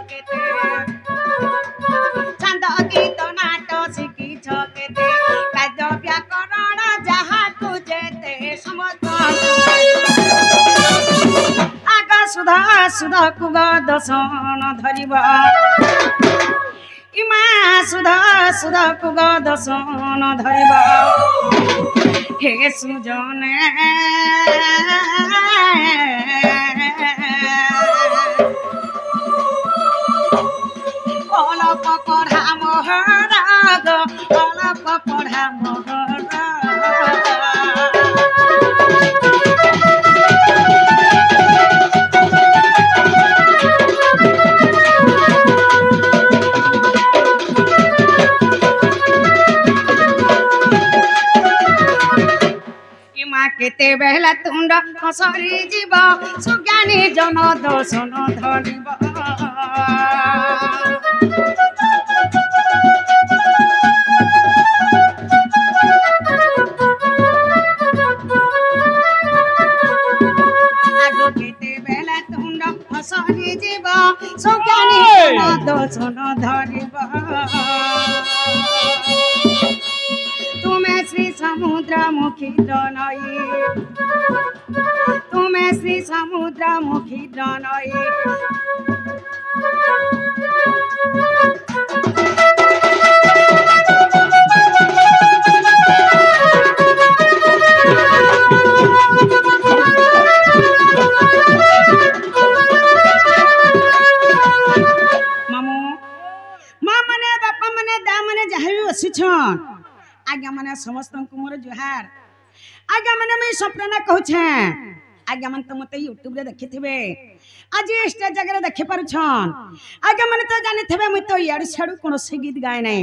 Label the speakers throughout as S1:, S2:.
S1: केते छंद गीत नाट शिखिछ केते काव्य व्याकरण जहा तुझेते समस्त आगा सुधा सुधा कुग दशन धरिब इमा सुधा सुधा कुग दशन धरिब हे सुजने अलप पढ़ा मोहराग अलप पढ़ा मोहराग केते बेला तुंड हसरी जीव सुज्ञानी जन दर्शन धरिब आगो केते बेला तुंड हसरी जीव सुज्ञानी जन दर्शन धरिब तुम्हें श्री समुद्र मुखी नई तुम्हें श्री समुद्र मुखी नई मामू माँ मने बापा मने दा मने जहाँ भी बसी आज्ञा माने समस्त मोर जुहार आज्ञा माने मैं सपना कहूछे आज्ञा माने तो मते यूट्यूब रे देखिथिबे आज स्टेज जगह देखि पारुछन आज्ञा माने तो जानि थबे मैं तो यार छाडू कोन से गीत गाय नै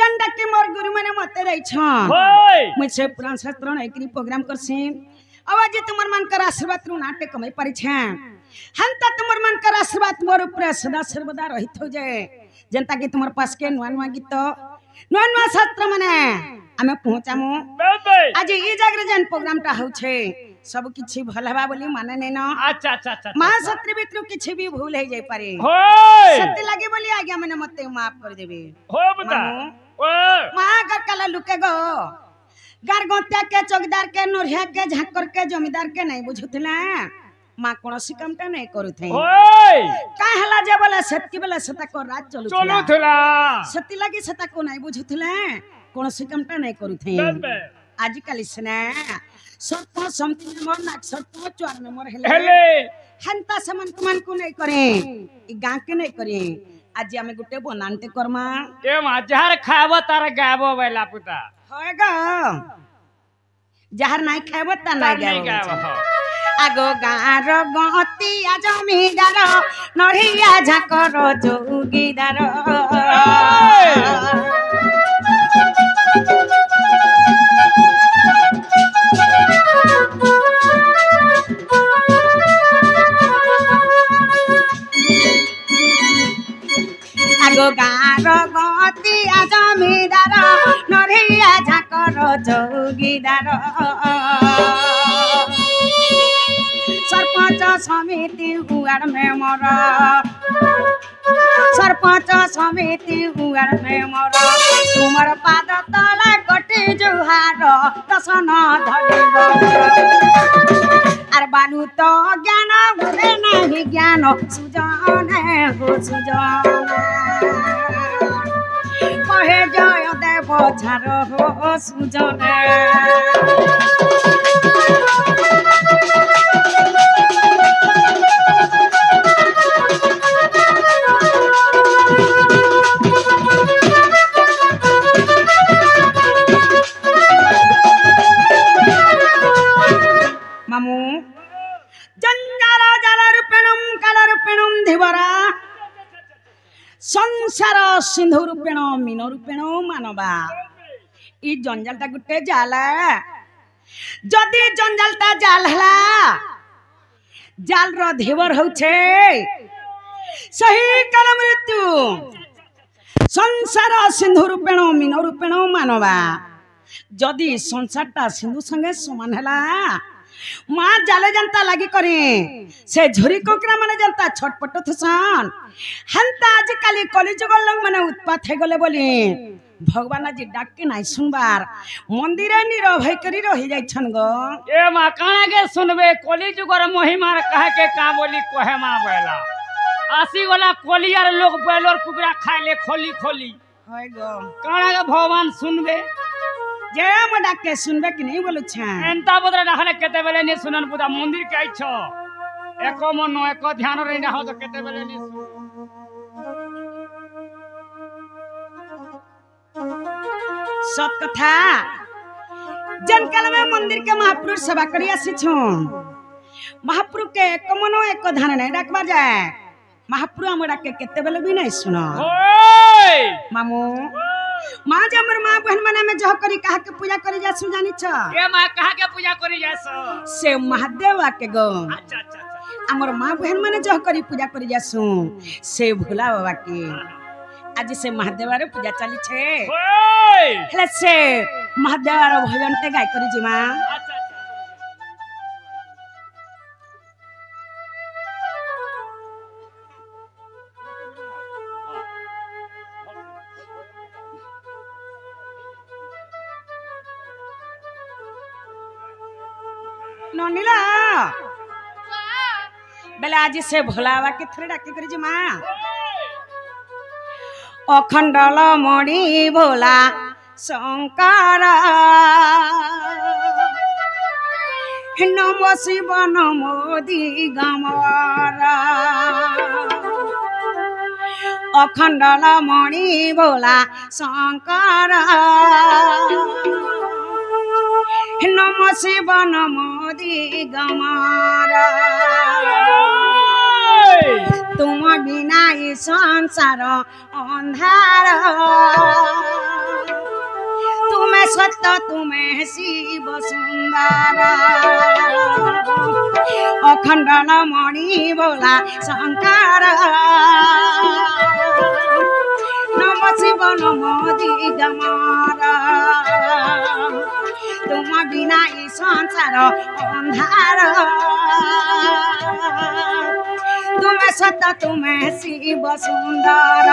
S1: जंडा के मोर गुरु माने मते दैछन मैं से पुराण शास्त्र नैकरी प्रोग्राम करसी अब आज तुमर मन कर आशीर्वाद रु नाटक कमै पारि छे हंता तुमर मन कर आशीर्वाद मोर ऊपर सदा सर्वदा रहित हो जाए जनता के तुमर पास के नुआ नुआ गीत नुआ नुआ शास्त्र माने आमे पहुंचामु आज ई जगह जन प्रोग्राम टा होछे सब किछि भलबा बोली माने नै न
S2: अच्छा अच्छा अच्छा
S1: मां सत्री भितर किछि भी भूल हे जाय पारे सत्य लागे बोली आज्ञा माने मते माफ कर देबे
S2: हो बता
S1: मां का कला लुके गो गार गोत्या के चौकीदार के नोरिया के झाकर के जमींदार के नहीं बुझुतला मां कोनसी कामटा नहीं करूथे का हला जे बोले सत्य बोले सता को रात चलुथला सत्य लागे सता को नहीं बुझुथला कोनसी कामटा नहीं करूथे आज काली सना सर्प समति मोर ना सर्प चोर में मोर हेले हंता समन कमान को नहीं करे ई गां के नहीं करे आज हमें गुटे बनानते करमा
S2: के हजार खाबो तार गाबो बेला पुता
S1: होएगा जहर नहीं खाबो त ना गाबो आगो गार गतिया जमीदार नढ़िया झाकर जोगीदार आगो गार गतिया जमीदार नढ़िया झाकर जोगीदार सरपंच समिति हुआर में मोर सरपंच समिति हुआर में मोर तुमर पाद तला कटे जुहार दसन धरिब आर बालू तो ज्ञान हुए नहीं ज्ञान सुजन हो सुजन कहे जय देव झार हो सुजन मामू जंजाला जलरूपेणम कलरूपेणम धिवरा संसार सिंधु रूपेण मीन रूपेण मानवा ई जंजालटा गुटे जाला जदि जंजालटा जाल हला जाल रो धिवर होछे सही काल मृत्यु संसार सिंधु रूपेण मीन रूपेण मानवा जदि संसारटा सिंधु संगे समान हला माँ जाले जनता लगी करे से झुरी कोकरा माने जनता छटपट थसन हंता आजकल कलिजुग लोग माने उत्पात हे गले बोली भगवान जी डाक के नहीं सुनबार मंदिर नीरव भई करी रही जाई छन गो
S2: ए माँ काना के सुनबे कोली जुगर महिमा कहे के का बोली कोहे माँ बेला आसी वाला कोलियार लोग बेलोर कुकरा खाए ले खोली खोली
S1: होय गो
S2: काना के भगवान सुनबे
S1: जे हम डाक के सुनबे कि नहीं बोलु छ
S2: एंता बदरा डाहले केते बेले नि सुनन पुदा मंदिर के आइछो एको मन एको ध्यान रे ना हो तो केते बेले नि
S1: सत कथा जनकाल में मंदिर के महापुरुष सेवा करी आसी छु महापुरुष के एको मन एको ध्यान नहीं डाकबा जाए महापुरुष हम डाक के केते बेले भी नहीं सुनो
S2: ओय
S1: मामू माँ जमर माँ बहन मना में जह करी कहा के पूजा करी जासु जानी छ
S2: ए माँ कहा के पूजा करी जासो
S1: से महादेव के गो
S2: अच्छा अच्छा अच्छा
S1: हमर माँ बहन मने जह करी पूजा करी जासु से भोला बाबा के आज से महादेव रे पूजा चली छे
S2: ओय
S1: हेले से महादेव रे भजन ते गाय करी जी माँ
S2: अच्छा
S1: ननीला बेला आज से भोला बाबा के थरे डाके करी जी माँ अखंडल मणि भोला शंकर नमो शिव नमो दिगंबर अखंडल मणि भोला शंकर नमो शिव नमो दिगंबर तुम बिना ये संसार अंधार तुम्हें सत्य तुम्हें शिव सुंदर अखंडल मणि भोला शंकर नमो शिव नमो दिगंबर तुम बिना ये संसार अंधार तुम्हें सत्य तुम्हें शिव सुंदर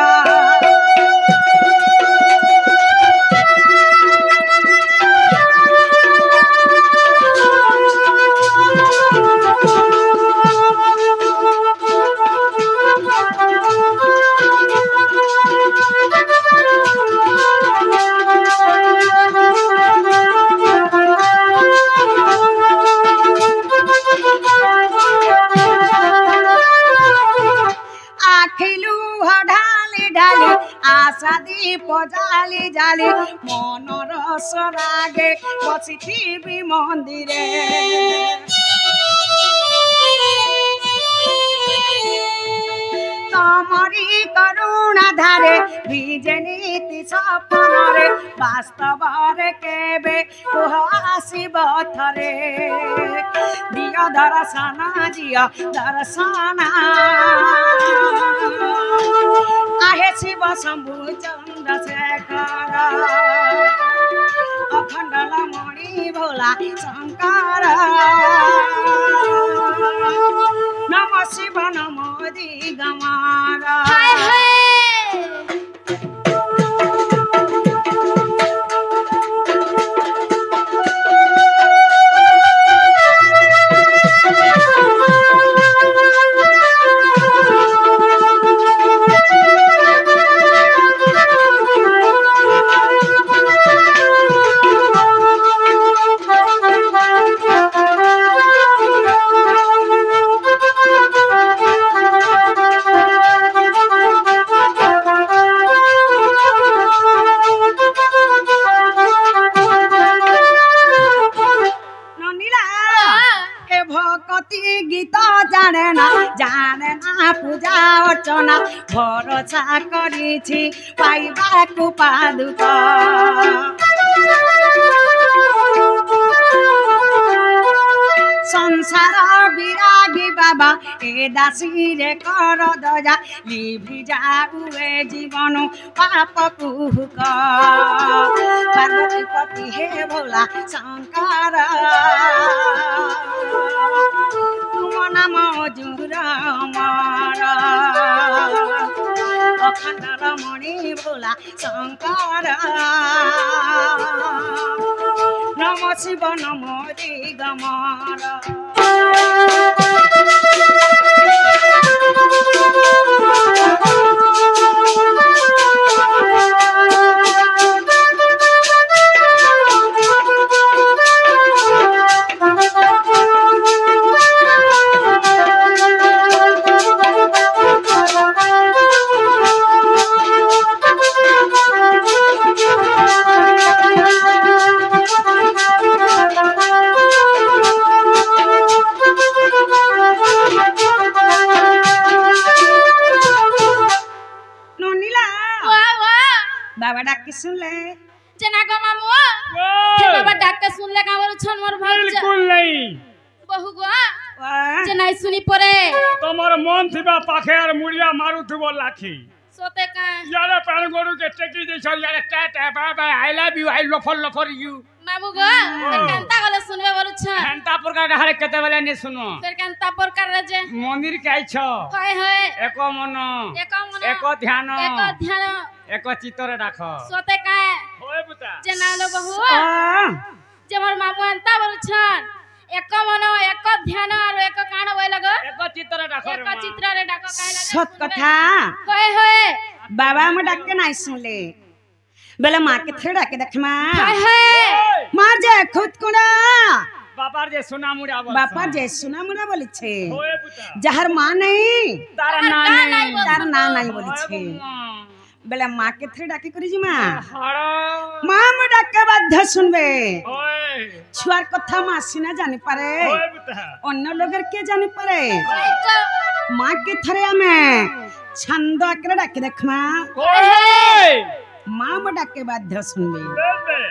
S1: आशा दीप जाली जाली मन रस रागे बसिथिबी मंदिरे तमरी करुणा धारे विजे नीति सपनरे वास्तव रे केबे तुह आसीब थरे दिय दर्शन जिय दर्शन आहे शिव शंभु चंद्रशेखर अखंडल मणि भोला शंकर नमो शिव नमो दिगंबर जाने ना पूजा अर्चना भरोसा करिछि पाइबाकु पादुक সংসার বিরাগী বাবা এ দাসী রে কর দয়া লিভি যাউ এ জীবন পাপ কুহুক পার্বতী পতি হে ভোলা শঙ্কর তুম নাম জুর আমার অখণ্ডর মণি ভোলা শঙ্কর নম শিব নম দিগমর बाबा डाक के सुन ले
S3: जना गो मामू हे बाबा डाक के सुन ले कावर छन मोर भाग
S2: बिल्कुल नहीं
S3: बहु गो जना सुनी परे
S2: তোমার মন থিবা পাখে আর মুড়িয়া মারু থিব লাখি
S3: सोते का
S2: यारे पैर गोरु के टेकी दे छ यारे tata bye I love you I लफर यू
S3: मामू गो कांता गले सुनबे बोलु छ
S2: घंटा प्रकार हारे केते बेले ने सुनो
S3: फिर कांता प्रकार रे जे
S2: मंदिर काई छ
S3: होय होय
S2: एको मन एको ध्यान एको चित्तरे राख
S3: सोते का
S2: होय बुता
S3: जना लो बहु जे मोर मामू अंता बोलु छन एक मन एक ध्यान और एक कान होय लगो
S2: एको चित्तरे राख
S3: एक चित्र रे डाको काय लगे
S1: सत कथा
S3: होय होय
S1: बाबा में डाक के नहीं सुन ले बेले माँ के थे डाके देख माँ
S3: होय होय
S1: मार जे खुद कोना
S2: बापार जे सुना मुड़ा बोल
S1: बापा जे सुना मुड़ा बोली छे
S2: होय बुता
S1: जहर माँ नहीं
S2: तारा ना नहीं
S1: तार ना नहीं बोली छे बेले माँ के थे डाके करी जी माँ
S2: हाड़ा
S1: माँ में डाक के बाध्य सुनबे
S2: होय
S1: छुआर कथा माँ सीना जाने पारे
S2: होय बुता
S1: अन्य लोगर के जाने पारे माँ के थरे हमें छंद आकर डाके देख माँ
S2: होय
S1: माँ में डाके बाध्य सुनबे
S2: बे